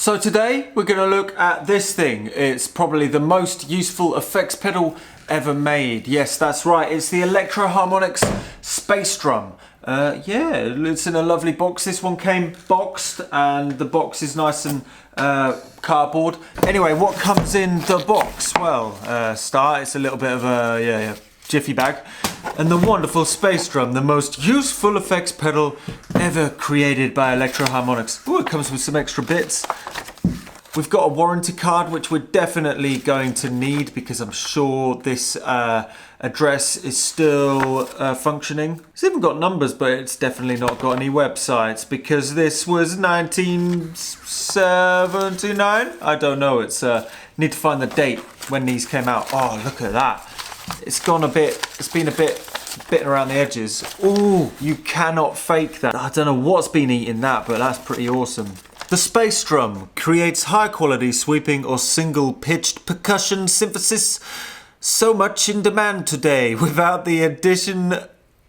So today we're going to look at this thing. It's probably the most useful effects pedal ever made. Yes, that's right. It's the Electro Harmonix Space Drum. Yeah, it's in a lovely box. This one came boxed and the box is nice and cardboard. Anyway, what comes in the box? Well, it's a little bit of a jiffy bag. And the wonderful Space Drum, the most useful effects pedal ever created by Electro Harmonix. Ooh, it comes with some extra bits. We've got a warranty card, which we're definitely going to need because I'm sure this address is still functioning. It's even got numbers, but it's definitely not got any websites because this was 1979. I don't know. It's need to find the date when these came out. Oh, look at that. It's gone a bit. It's been a bit bitten around the edges. Ooh, you cannot fake that. I don't know what's been eating that, but that's pretty awesome. The Space Drum creates high quality sweeping or single pitched percussion synthesis, so much in demand today without the addition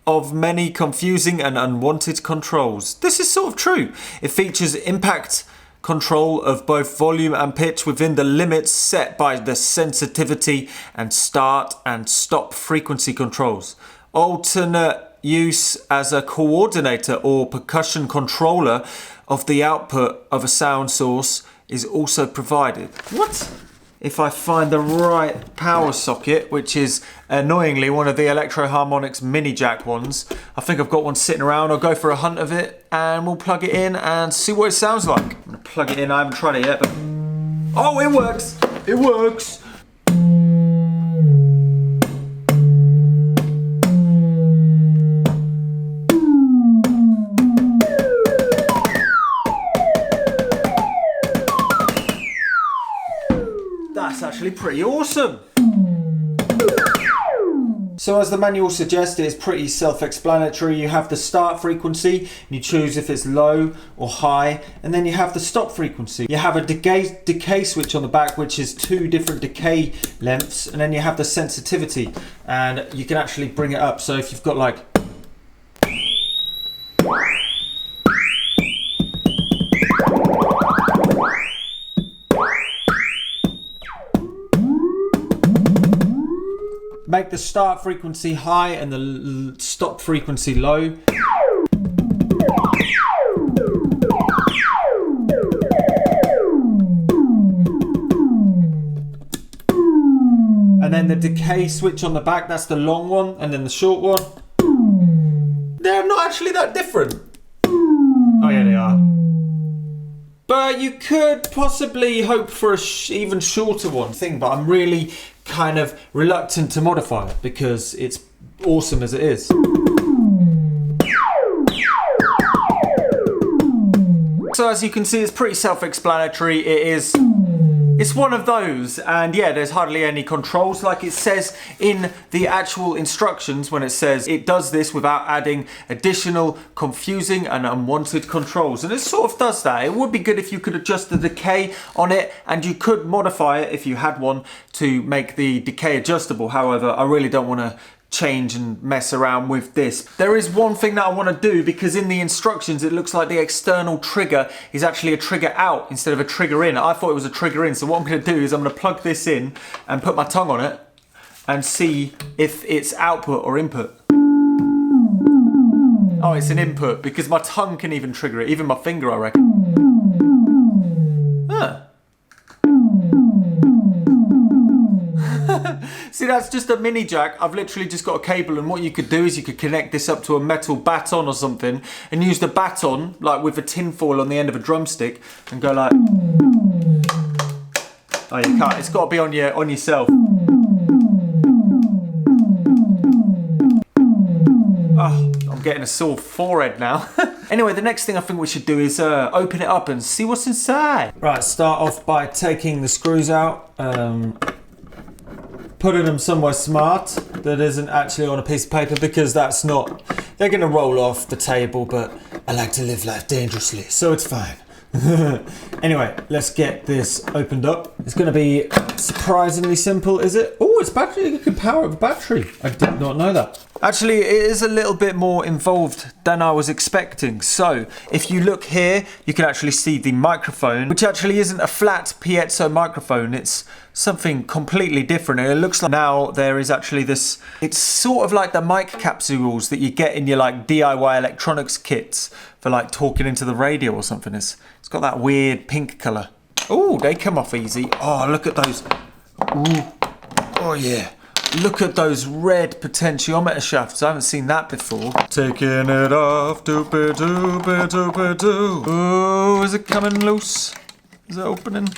of many confusing and unwanted controls. This is sort of true. It features impact control of both volume and pitch within the limits set by the sensitivity and start and stop frequency controls. Alternate use as a coordinator or percussion controller of the output of a sound source is also provided. What? If I find the right power socket, which is annoyingly one of the Electro Harmonix mini jack ones, I think I've got one sitting around. I'll go for a hunt of it and we'll plug it in and see what it sounds like. I'm gonna plug it in. I haven't tried it yet, but oh, it works! It works! That's actually pretty awesome. So as the manual suggests, it's pretty self-explanatory. You have the start frequency, and you choose if it's low or high, and then you have the stop frequency. You have a decay switch on the back, which is 2 different decay lengths, and then you have the sensitivity, and you can actually bring it up. So if you've got like make the start frequency high and the stop frequency low. And then the decay switch on the back, that's the long one, and then the short one. They're not actually that different. Oh yeah, they are. But you could possibly hope for a even shorter one thing, but I'm really kind of reluctant to modify it because it's awesome as it is. So as you can see, it's pretty self-explanatory. It's one of those, and yeah, there's hardly any controls like it says in the actual instructions when it says it does this without adding additional confusing and unwanted controls, and it sort of does that. It would be good if you could adjust the decay on it, and you could modify it if you had one to make the decay adjustable. However, I really don't want to change and mess around with this. There is one thing that I want to do because in the instructions it looks like the external trigger is actually a trigger out instead of a trigger in. I thought it was a trigger in, so what I'm going to do is I'm going to plug this in and put my tongue on it and see if it's output or input. Oh, it's an input because my tongue can even trigger it, even my finger, I reckon. Huh. See, that's just a mini jack. I've literally just got a cable, and what you could do is you could connect this up to a metal baton or something and use the baton like with a tin foil on the end of a drumstick and go like, oh, you can't, it's got to be on yourself. Oh, I'm getting a sore forehead now. Anyway, the next thing I think we should do is open it up and see what's inside. Right, start off by taking the screws out. Putting them somewhere smart that isn't actually on a piece of paper because that's not, they're gonna roll off the table, but I like to live life dangerously, so it's fine. Anyway, let's get this opened up. It's going to be surprisingly simple, is it? Oh, it's battery. You can power up a battery. I did not know that. Actually, it is a little bit more involved than I was expecting. So, if you look here, you can actually see the microphone, which actually isn't a flat piezo microphone. It's something completely different. And it looks like now there is actually this, it's sort of like the mic capsules that you get in your like DIY electronics kits for like talking into the radio or something. It's got that weird pink colour. Oh, they come off easy. Oh, look at those. Ooh. Oh yeah. Look at those red potentiometer shafts. I haven't seen that before. Taking it off. Doopy doopy doopy doo. Oh, is it coming loose? Is it opening?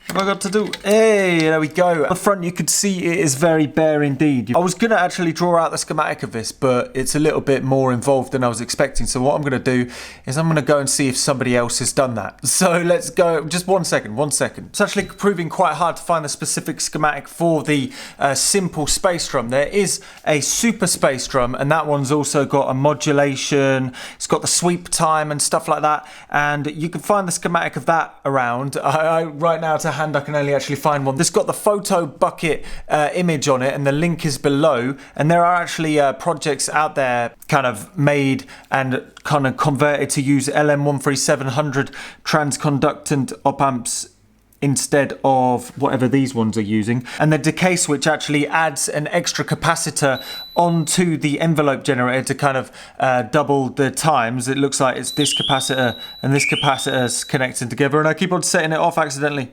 What have I got to do? Hey, there we go. At the front you could see it is very bare indeed. I was going to actually draw out the schematic of this, but it's a little bit more involved than I was expecting. So what I'm going to do is I'm going to go and see if somebody else has done that. So let's go. Just 1 second, 1 second. It's actually proving quite hard to find the specific schematic for the simple space drum. There is a super space drum, and that one's also got a modulation. It's got the sweep time and stuff like that. And you can find the schematic of that around. Right now to hand I can only actually find one. This got the photo bucket image on it, and the link is below. And there are actually projects out there kind of made and kind of converted to use LM13700 transconductant op amps instead of whatever these ones are using. And the decay switch actually adds an extra capacitor onto the envelope generator to kind of double the times. It looks like it's this capacitor and this capacitor connecting together, and I keep on setting it off accidentally.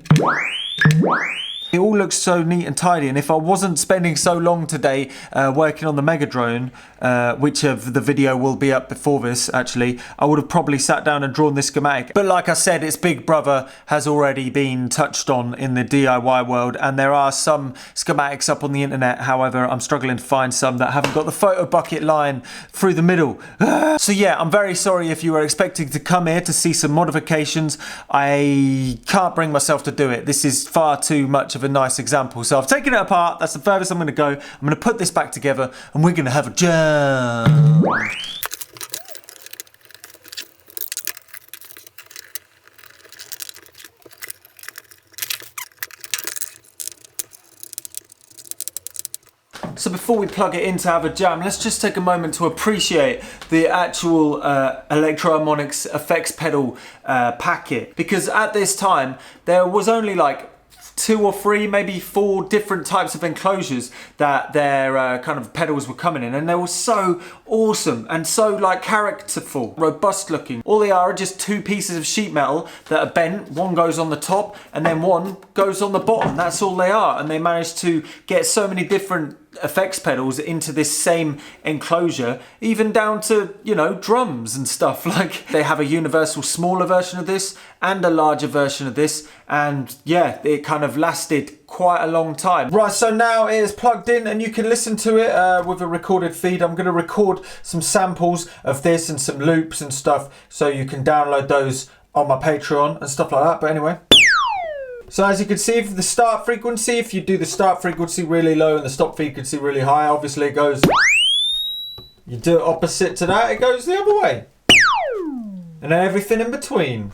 It all looks so neat and tidy, and if I wasn't spending so long today working on the Mega Drone, which of the video will be up before this actually, I would have probably sat down and drawn this schematic. But like I said, its big brother has already been touched on in the DIY world, and there are some schematics up on the internet. However, I'm struggling to find some that haven't got the photo bucket line through the middle. So yeah, I'm very sorry if you were expecting to come here to see some modifications. I can't bring myself to do it. This is far too much of a nice example. So I've taken it apart. That's the furthest I'm going to go. I'm going to put this back together and we're going to have a jam. So before we plug it in to have a jam, let's just take a moment to appreciate the actual Electro Harmonix effects pedal packet, because at this time there was only like 2 or 3, maybe 4 different types of enclosures that their kind of pedals were coming in, and they were so awesome and so like characterful, robust looking. All they are just 2 pieces of sheet metal that are bent. One goes on the top and then one goes on the bottom. That's all they are, and they managed to get so many different effects pedals into this same enclosure, even down to, you know, drums and stuff. Like, they have a universal smaller version of this and a larger version of this, and yeah, it kind of lasted quite a long time. Right, so now it is plugged in and you can listen to it with a recorded feed. I'm going to record some samples of this and some loops and stuff, so you can download those on my Patreon and stuff like that. But anyway, so as you can see, for the start frequency, if you do the start frequency really low and the stop frequency really high, obviously it goes, you do it opposite to that, it goes the other way. And then everything in between.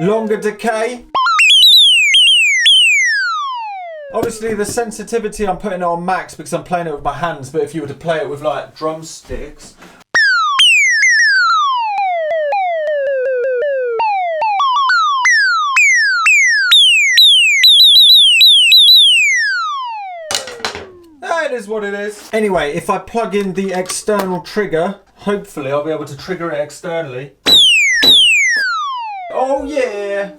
Longer decay. Obviously the sensitivity, I'm putting it on max because I'm playing it with my hands, but if you were to play it with like drumsticks, that is what it is. Anyway, if I plug in the external trigger, hopefully I'll be able to trigger it externally. Oh yeah!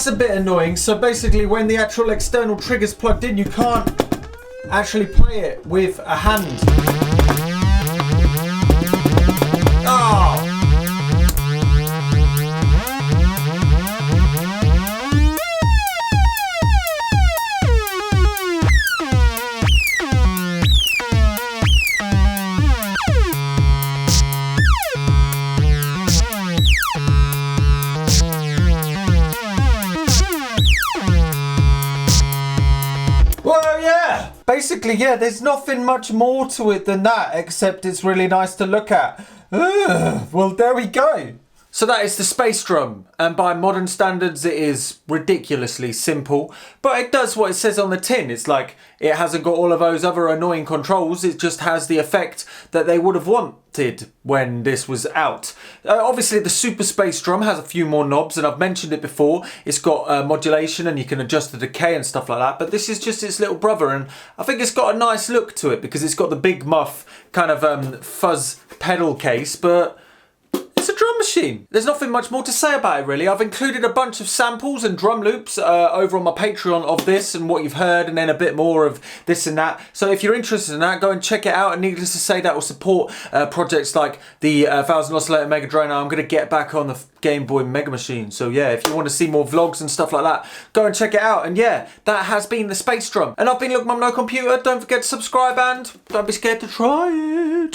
that's a bit annoying. So basically when the actual external trigger's plugged in, you can't actually play it with a hand. Oh! Well, yeah. Basically, yeah, there's nothing much more to it than that, except it's really nice to look at. Well, there we go. So that is the space drum, and by modern standards it is ridiculously simple, but it does what it says on the tin. It's like, it hasn't got all of those other annoying controls, it just has the effect that they would have wanted when this was out. Obviously the super space drum has a few more knobs, and I've mentioned it before. It's got modulation and you can adjust the decay and stuff like that, but this is just its little brother, and I think it's got a nice look to it because it's got the big muff kind of fuzz pedal case, but it's a drum machine. There's nothing much more to say about it really. I've included a bunch of samples and drum loops over on my Patreon of this and what you've heard, and then a bit more of this and that. So if you're interested in that, go and check it out, and needless to say that will support projects like the 1000 Oscillator Mega Drone. I'm going to get back on the Game Boy Mega Machine. So yeah, if you want to see more vlogs and stuff like that, go and check it out. And yeah, that has been the Space Drum. And I've been Look Mum No Computer. Don't forget to subscribe and don't be scared to try it.